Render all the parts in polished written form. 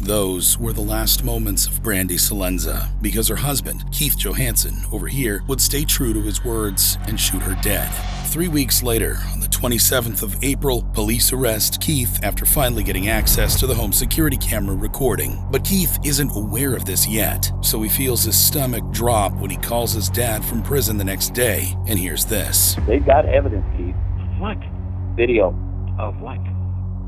Those were the last moments of Brandy Salenza, because her husband, Keith Johansson, over here, would stay true to his words and shoot her dead. 3 weeks later, on the 27th of April, police arrest Keith after finally getting access to the home security camera recording. But Keith isn't aware of this yet, so he feels his stomach drop when he calls his dad from prison the next day and hears this. They've got evidence, Keith. What? Video. Of what?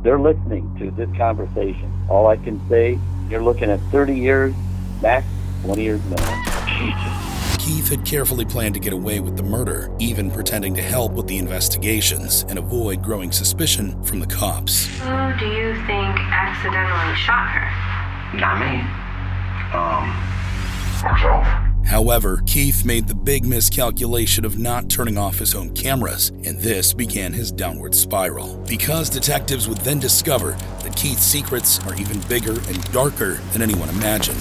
They're listening to this conversation. All I can say, you're looking at 30 years, max 20 years minimum. Jesus. Keith had carefully planned to get away with the murder, even pretending to help with the investigations and avoid growing suspicion from the cops. Who do you think accidentally shot her? Not me. Herself. However, Keith made the big miscalculation of not turning off his own cameras, and this began his downward spiral. Because detectives would then discover that Keith's secrets are even bigger and darker than anyone imagined.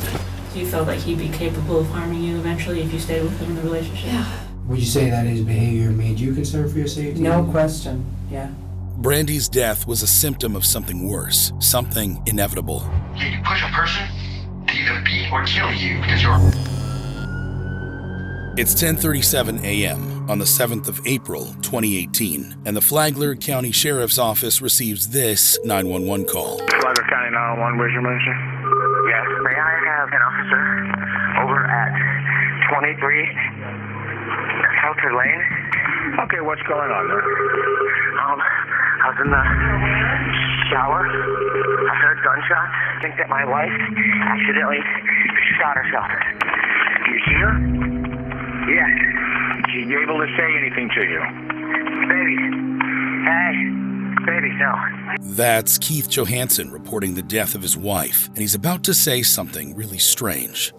Do you feel like he'd be capable of harming you eventually if you stayed with him in the relationship? Yeah. Would you say that his behavior made you concerned for your safety? No question, yeah. Brandy's death was a symptom of something worse, something inevitable. Can you push a person to either beat or kill you because you're... It's 10:37 a.m. on the 7th of April, 2018, and the Flagler County Sheriff's Office receives this 911 call. Flagler County 911, where's your emergency? Yes, may I have an officer over at 23 Shelter Lane? Okay, what's going on there? I was in the shower. I heard gunshots. I think that my wife accidentally shot herself. Do you see her? Yes. Is she able to say anything to you? Baby. Hey. Baby, no. That's Keith Johansson reporting the death of his wife, and he's about to say something really strange.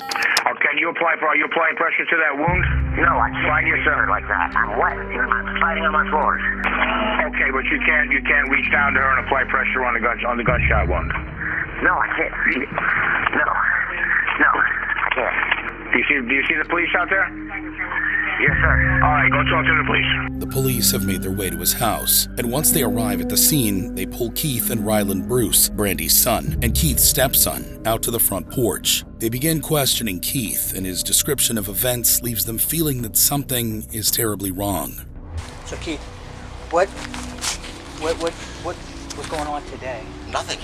Are you applying pressure to that wound? No, I can't reach her like that. I'm wet. I'm sliding on my floors. Okay, but you can't reach down to her and apply pressure on the gunshot wound. No, I can't. No, I can't. Do you see the police out there? Yes, sir. All right, go talk to the police. The police have made their way to his house, and once they arrive at the scene, they pull Keith and Ryland Bruce, Brandy's son, and Keith's stepson, out to the front porch. They begin questioning Keith, and his description of events leaves them feeling that something is terribly wrong. So Keith, what's going on today? Nothing.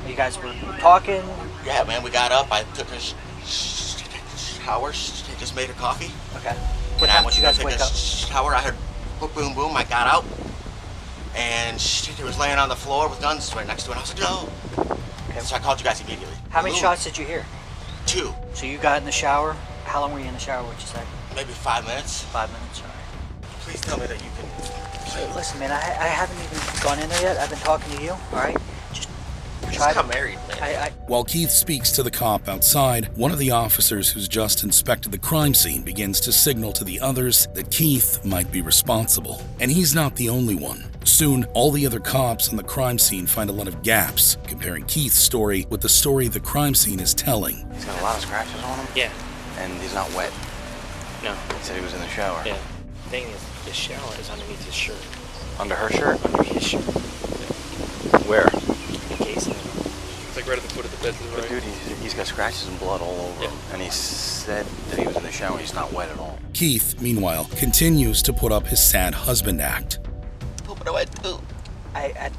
You guys were talking? Yeah, man, we got up. I took a shower. Just made her coffee. Okay. What time did you guys wake up? Shower. I heard boom, boom, boom. I got out, and she was laying on the floor with guns right next to her. And I was like, no. Okay. So I called you guys immediately. How many shots did you hear? 2. So you got in the shower. How long were you in the shower? What'd you say? Maybe 5 minutes. 5 minutes. All right. Please tell me that you can. Listen, man, I haven't even gone in there yet. I've been talking to you. All right. I just got married, man. While Keith speaks to the cop outside, one of the officers who's just inspected the crime scene begins to signal to the others that Keith might be responsible. And he's not the only one. Soon, all the other cops on the crime scene find a lot of gaps, comparing Keith's story with the story the crime scene is telling. He's got a lot of scratches on him? Yeah. And he's not wet? No. He said he was in the shower? Yeah. The thing is, the shower is underneath his shirt. Under her shirt? Under his shirt. Where? Casing. It's like right at the foot of the bed to the right. But dude, he's got scratches and blood all over him. And he said that he was in the shower. He's not wet at all. Keith, meanwhile, continues to put up his sad husband act. What do I do? I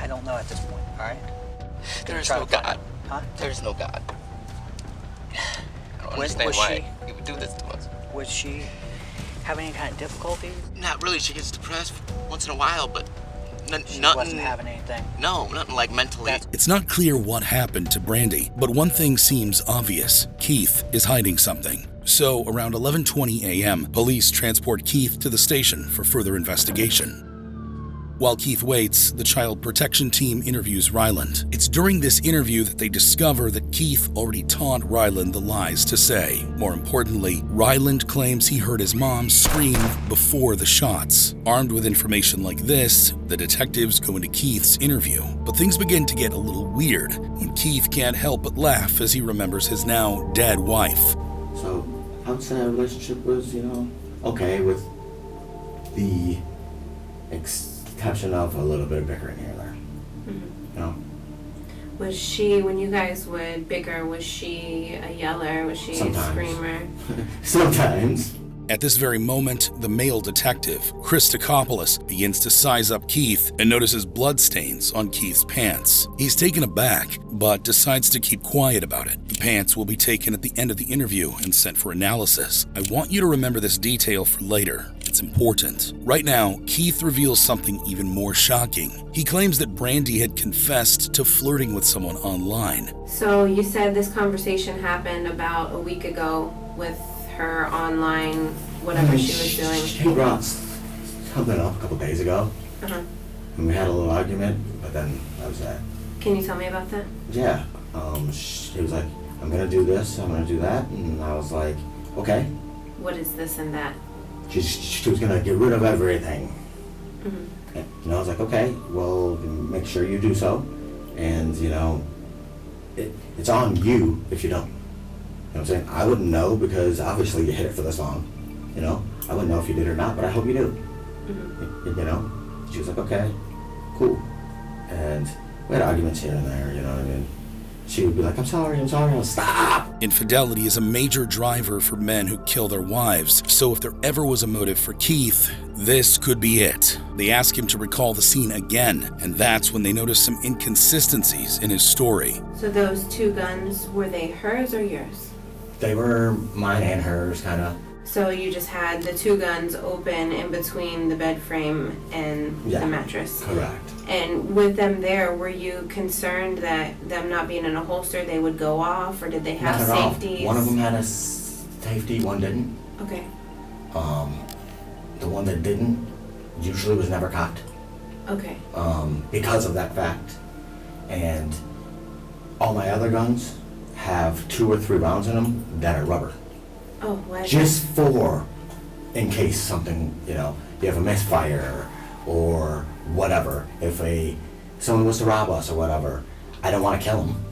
don't know at this point, all right? There is no God. Huh? There is no God. I don't understand why he would do this to us. Was she having any kind of difficulty? Not really. She gets depressed once in a while, but She nothing. wasn't having anything. No, nothing like mentally. It's not clear what happened to Brandy, but one thing seems obvious. Keith is hiding something. So, around 11:20 a.m., police transport Keith to the station for further investigation. While Keith waits, the child protection team interviews Ryland. It's during this interview that they discover that Keith already taught Ryland the lies to say. More importantly, Ryland claims he heard his mom scream before the shots. Armed with information like this, the detectives go into Keith's interview. But things begin to get a little weird when Keith can't help but laugh as he remembers his now dead wife. So, I would say our relationship was, okay, with the exception of a little bit of bickering here and there. Was she, when you guys would bicker, was she a yeller? Was she Sometimes. a screamer? Sometimes. At this very moment, the male detective, Christopoulos, begins to size up Keith and notices bloodstains on Keith's pants. He's taken aback, but decides to keep quiet about it. The pants will be taken at the end of the interview and sent for analysis. I want you to remember this detail for later. It's important. Right now, Keith reveals something even more shocking. He claims that Brandy had confessed to flirting with someone online. So you said this conversation happened about a week ago with her online, whatever she was doing. She brought something up a couple days ago, Uh-huh. and we had a little argument, but then that was that. Can you tell me about that? Yeah. She was like, I'm gonna do this, I'm gonna do that, and I was like, okay. What is this and that? She was gonna get rid of everything. Mm-hmm. And I was like, okay, well, make sure you do so, and it's on you if you don't. You know what I'm saying? I wouldn't know because obviously you hit it for this long. I wouldn't know if you did or not, but I hope you do. Mm-hmm. She was like, okay, cool. And we had arguments here and there, you know what I mean? She would be like, I'm sorry, I'll stop. Infidelity is a major driver for men who kill their wives, so if there ever was a motive for Keith, this could be it. They ask him to recall the scene again, and that's when they notice some inconsistencies in his story. So those two guns, were they hers or yours? They were mine and hers, kind of. So you just had the two guns open in between the bed frame and the mattress? Correct. And with them there, were you concerned that them not being in a holster, they would go off, or did they have Not at safeties? all. One of them had a safety, one didn't. Okay. The one that didn't usually was never cocked. Okay. Because of that fact. And all my other guns have 2 or 3 rounds in them that are rubber. Oh, why? Just for, in case something, you have a misfire or whatever. If someone was to rob us or whatever, I don't want to kill them.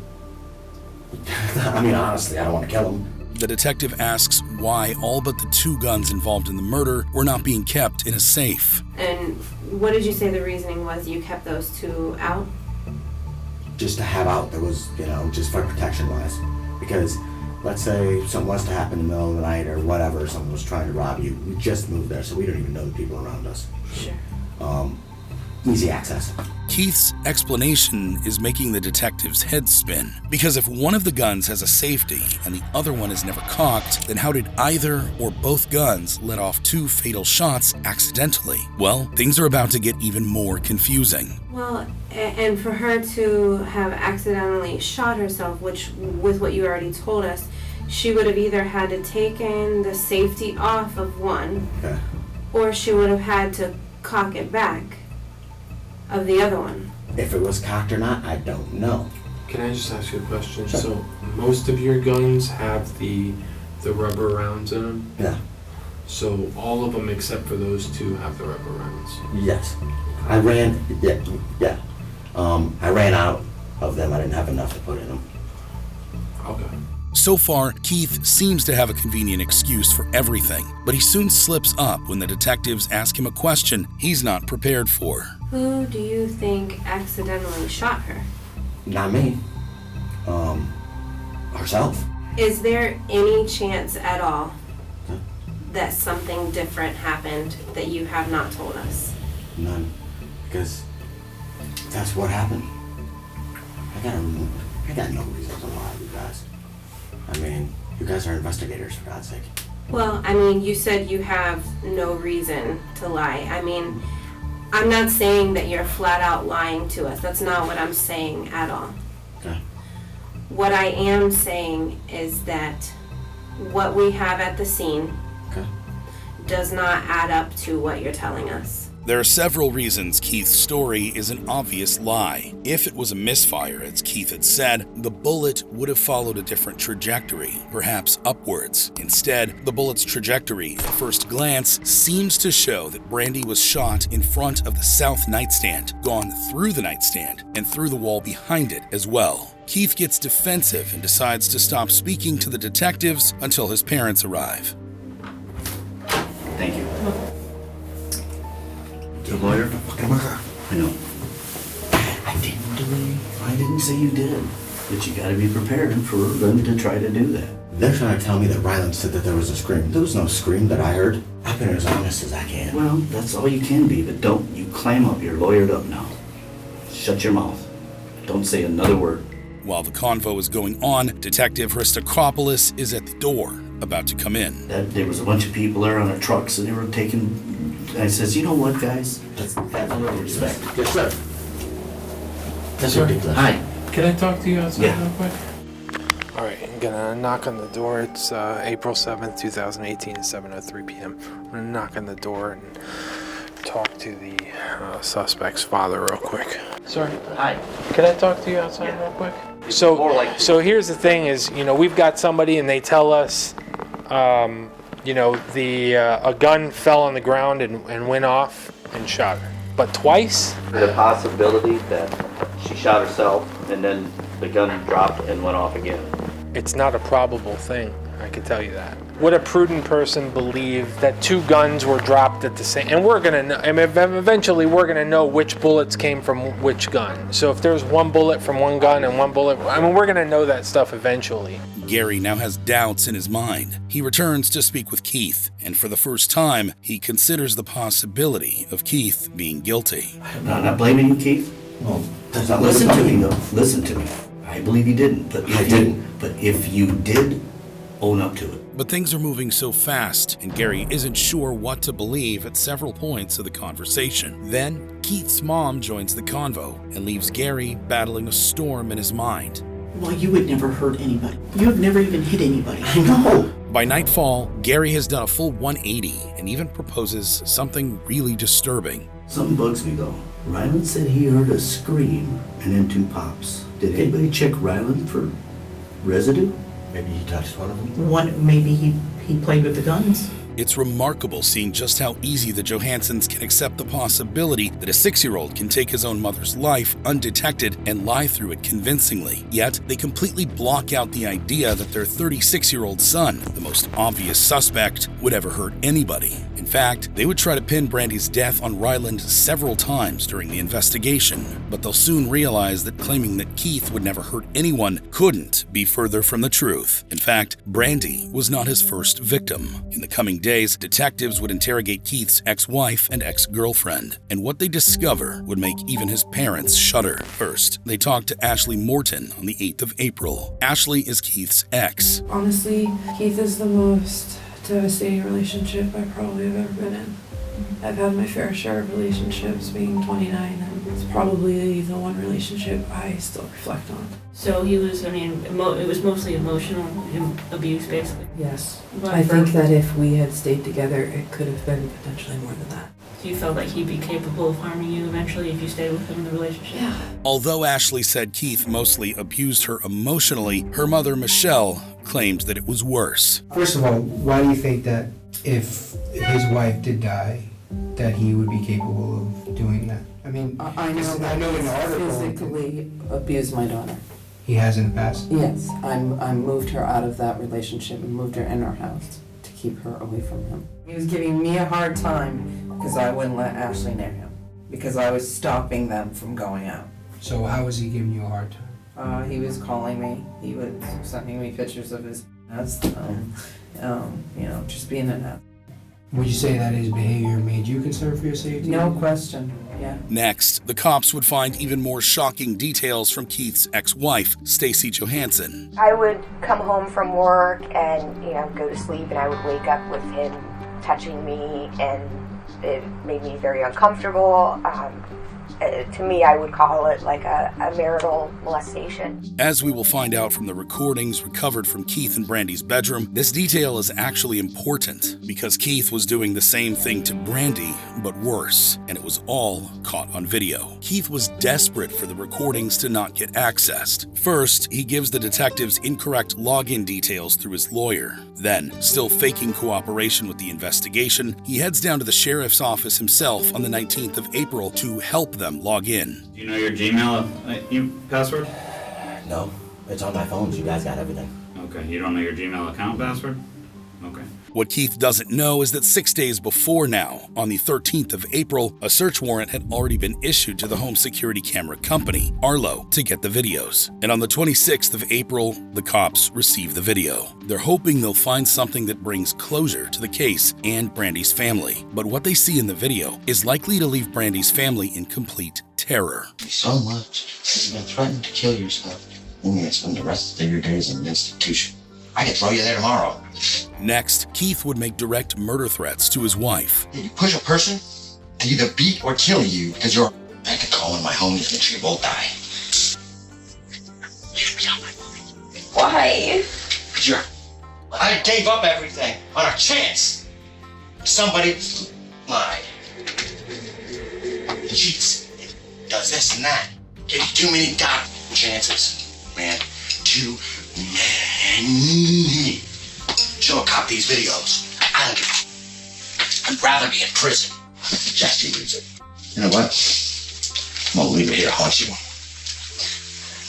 I mean, honestly, I don't want to kill them. The detective asks why all but the 2 guns involved in the murder were not being kept in a safe. And what did you say the reasoning was you kept those 2 out? Just to have out, there was, just for protection wise. Because let's say something was to happen in the middle of the night or whatever, someone was trying to rob you. We just moved there, so we don't even know the people around us. Sure. Easy access. Keith's explanation is making the detective's head spin. Because if one of the guns has a safety and the other one is never cocked, then how did either or both guns let off 2 fatal shots accidentally? Well, things are about to get even more confusing. Well, and for her to have accidentally shot herself, which with what you already told us, she would have either had to taken the safety off of one, Okay. or she would have had to cock it back of the other one. If it was cocked or not, I don't know. Can I just ask you a question? Sure. So most of your guns have the rubber rounds in them? Yeah. So all of them except for those 2 have the rubber rounds? Yes. I ran out of them. I didn't have enough to put in them. Okay. So far, Keith seems to have a convenient excuse for everything, but he soon slips up when the detectives ask him a question he's not prepared for. Who do you think accidentally shot her? Not me. Herself. Is there any chance at all that something different happened that you have not told us? None. Because that's what happened. I got no reason to lie, you guys. I mean, you guys are investigators, for God's sake. Well, I mean, you said you have no reason to lie. I mean, I'm not saying that you're flat out lying to us. That's not what I'm saying at all. Okay. What I am saying is that what we have at the scene does not add up to what you're telling us. There are several reasons Keith's story is an obvious lie. If it was a misfire, as Keith had said, the bullet would have followed a different trajectory, perhaps upwards. Instead, the bullet's trajectory, at first glance, seems to show that Brandy was shot in front of the south nightstand, gone through the nightstand, and through the wall behind it as well. Keith gets defensive and decides to stop speaking to the detectives until his parents arrive. Thank you. The lawyer? Fucking murder. I know. I didn't mentally, I didn't say you did. But you gotta be prepared for them to try to do that. They're trying to tell me that Ryland said that there was a scream. There was no scream that I heard. I've been as honest as I can. Well, that's all you can be, but don't you clam up. You're lawyered up now. Shut your mouth. Don't say another word. While the convo is going on, Detective Christokopoulos is at the door, about to come in. There was a bunch of people there on their trucks, and they were taking... I says, you know what, guys? Let's have a little respect. Yes, sir. That's Sir, ridiculous. Hi. Can I talk to you outside Yeah. real quick? All right, I'm gonna knock on the door. It's April 7th, 2018, 7:03 p.m. I'm gonna knock on the door and talk to the suspect's father real quick. Sir, Hi. can I talk to you outside real quick? So here's the thing is, we've got somebody and they tell us, a gun fell on the ground and went off and shot her. But twice? The possibility that she shot herself and then the gun dropped and went off again. It's not a probable thing, I can tell you that. Would a prudent person believe that two guns were dropped at the same... And we're going to know... I mean, eventually we're going to know which bullets came from which gun. So if there's one bullet from one gun and one bullet... I mean, we're going to know that stuff eventually. Gary now has doubts in his mind. He returns to speak with Keith, and for the first time, he considers the possibility of Keith being guilty. I'm not blaming you, Keith. Well, Listen to me, though. Listen to me. I believe you didn't. But I didn't. But if you did, own up to it. But things are moving so fast, and Gary isn't sure what to believe at several points of the conversation. Then, Keith's mom joins the convo and leaves Gary battling a storm in his mind. Well, you would never hurt anybody. You have never even hit anybody. I know. By nightfall, Gary has done a full 180 and even proposes something really disturbing. Something bugs me, though. Ryland said he heard a scream and then two pops. Did anybody check Ryland for residue? Maybe he touched one of them. Maybe he played with the guns. It's remarkable seeing just how easy the Johansons can accept the possibility that a 6-year-old can take his own mother's life undetected and lie through it convincingly. Yet, they completely block out the idea that their 36-year-old son, the most obvious suspect, would ever hurt anybody. In fact, they would try to pin Brandy's death on Ryland several times during the investigation, but they'll soon realize that claiming that Keith would never hurt anyone couldn't be further from the truth. In fact, Brandy was not his first victim. In the coming days, detectives would interrogate Keith's ex-wife and ex-girlfriend, and what they discover would make even his parents shudder. First, they talked to Ashley Morton on the 8th of April. Ashley is Keith's ex. Honestly, Keith is the most devastating relationship I probably have ever been in. I've had my fair share of relationships, being 29, and it's probably the one relationship I still reflect on. So he was, it was mostly emotional abuse, basically. Yes. But I think that if we had stayed together, it could have been potentially more than that. So you felt like he'd be capable of harming you eventually if you stayed with him in the relationship? Yeah. Although Ashley said Keith mostly abused her emotionally, her mother, Michelle, claimed that it was worse. First of all, why do you think that if his wife did die, that he would be capable of doing that? I mean, I know in the article physically abused my daughter. He has in the past? Yes, I moved her out of that relationship and moved her in our house to keep her away from him. He was giving me a hard time because I wouldn't let Ashley near him, because I was stopping them from going out. So how was he giving you a hard time? He was calling me. He was sending me pictures of his ass. Just being an ass. Would you say that his behavior made you concerned for your safety? No question, yeah. Next, the cops would find even more shocking details from Keith's ex-wife, Stacy Johansson. I would come home from work and, go to sleep, and I would wake up with him touching me, and it made me very uncomfortable. To me, I would call it like a marital molestation. As we will find out from the recordings recovered from Keith and Brandy's bedroom, this detail is actually important because Keith was doing the same thing to Brandy, but worse, and it was all caught on video. Keith was desperate for the recordings to not get accessed. First, he gives the detectives incorrect login details through his lawyer. Then, still faking cooperation with the investigation, he heads down to the sheriff's office himself on the 19th of April to help them log in. Do you know your Gmail password? No, it's on my phone. You guys got everything. Okay, you don't know your Gmail account password? Okay. What Keith doesn't know is that 6 days before now, on the 13th of April, a search warrant had already been issued to the home security camera company, Arlo, to get the videos. And on the 26th of April, the cops receive the video. They're hoping they'll find something that brings closure to the case and Brandy's family. But what they see in the video is likely to leave Brandy's family in complete terror. So much. You've been threatening to kill yourself. You're going to spend the rest of your days in an institution. I can throw you there tomorrow. Next, Keith would make direct murder threats to his wife. You push a person to either beat or kill you because you're... I could call one of my homies and make sure you both die. Why? Because you're... I gave up everything on a chance. Somebody lied. And cheats. Does this and that. Gave you too many chances, man. Too many. Show a cop these videos. I don't give a... I'd rather be in prison. Just you lose it. You know what? I'm gonna leave it here to haunt you.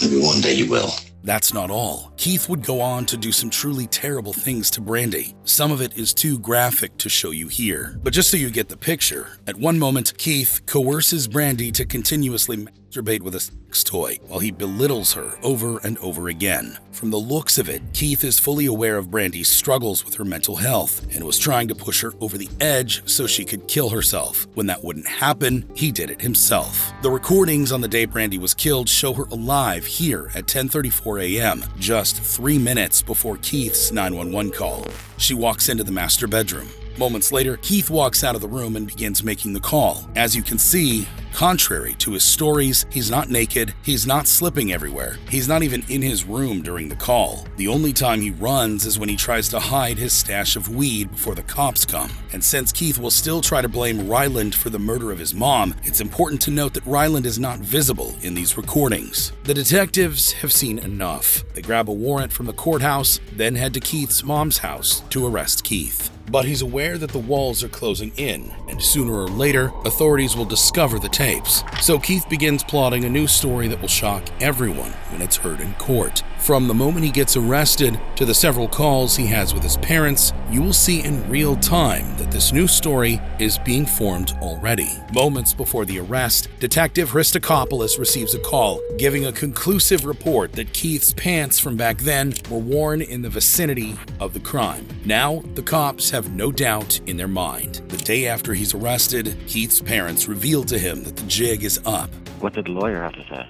Maybe one day you will. That's not all. Keith would go on to do some truly terrible things to Brandy. Some of it is too graphic to show you here. But just so you get the picture, at one moment, Keith coerces Brandy to continuously masturbate with a sex toy while he belittles her over and over again. From the looks of it, Keith is fully aware of Brandy's struggles with her mental health and was trying to push her over the edge so she could kill herself. When that wouldn't happen, he did it himself. The recordings on the day Brandy was killed show her alive here at 10:34 a.m., just 3 minutes before Keith's 911 call. She walks into the master bedroom. Moments later, Keith walks out of the room and begins making the call. As you can see, contrary to his stories, he's not naked, he's not slipping everywhere, he's not even in his room during the call. The only time he runs is when he tries to hide his stash of weed before the cops come. And since Keith will still try to blame Ryland for the murder of his mom, it's important to note that Ryland is not visible in these recordings. The detectives have seen enough. They grab a warrant from the courthouse, then head to Keith's mom's house to arrest Keith. But he's aware that the walls are closing in, and sooner or later, authorities will discover the tapes. So Keith begins plotting a new story that will shock everyone when it's heard in court. From the moment he gets arrested to the several calls he has with his parents, you will see in real time that this new story is being formed already. Moments before the arrest, Detective Christokopoulos receives a call giving a conclusive report that Keith's pants from back then were worn in the vicinity of the crime. Now, the cops have no doubt in their mind. The day after he's arrested, Keith's parents reveal to him that the jig is up. What did the lawyer have to say?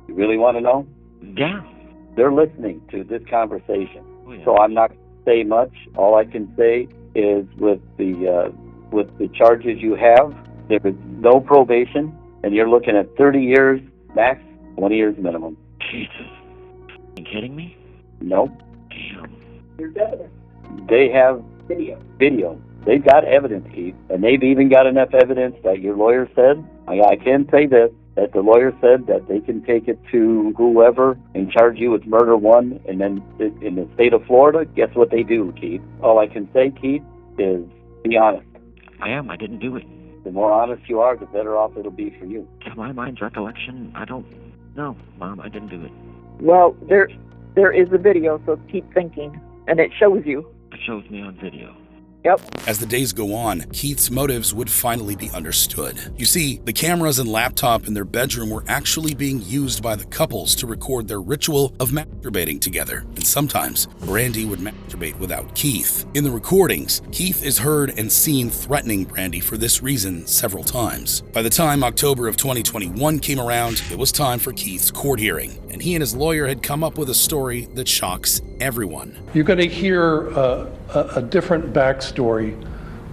You really want to know? Yeah. They're listening to this conversation. Oh, yeah. So I'm not going to say much. All I can say is with the charges you have, there is no probation, and you're looking at 30 years max, 20 years minimum. Jesus. You kidding me? No. Damn. There's evidence. They have video. They've got evidence, Keith, and they've even got enough evidence that your lawyer said, I can say this, that the lawyer said that they can take it to whoever and charge you with murder one, and then in the state of Florida, guess what they do, Keith? All I can say, Keith, is be honest. I am. I didn't do it. The more honest you are, the better off it'll be for you. To my mind's recollection, I don't know, Mom. I didn't do it. Well, there is a video, so keep thinking, and it shows you. It shows me on video. Yep. As the days go on, Keith's motives would finally be understood. You see, the cameras and laptop in their bedroom were actually being used by the couples to record their ritual of masturbating together, and sometimes Brandy would masturbate without Keith. In the recordings, Keith is heard and seen threatening Brandy for this reason several times. By the time October of 2021 came around, it was time for Keith's court hearing, and he and his lawyer had come up with a story that shocks everyone. You're going to hear a different backstory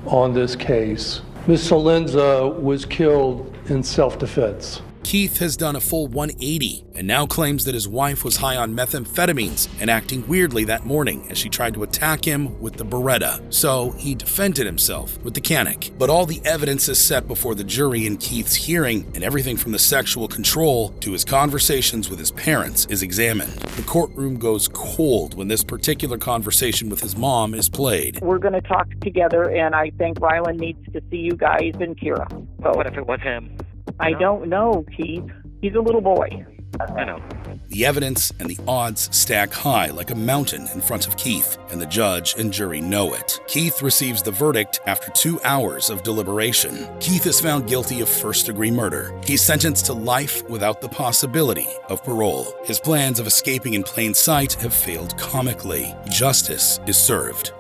on this case. Ms. Salenza was killed in self-defense. Keith has done a full 180 and now claims that his wife was high on methamphetamines and acting weirdly that morning as she tried to attack him with the Beretta. So he defended himself with the Canic. But all the evidence is set before the jury in Keith's hearing, and everything from the sexual control to his conversations with his parents is examined. The courtroom goes cold when this particular conversation with his mom is played. We're going to talk together, and I think Ryland needs to see you guys and Kira. But what if it was him? I don't know, Keith. He's a little boy. I know. The evidence and the odds stack high like a mountain in front of Keith, and the judge and jury know it. Keith receives the verdict after 2 hours of deliberation. Keith is found guilty of first-degree murder. He's sentenced to life without the possibility of parole. His plans of escaping in plain sight have failed comically. Justice is served.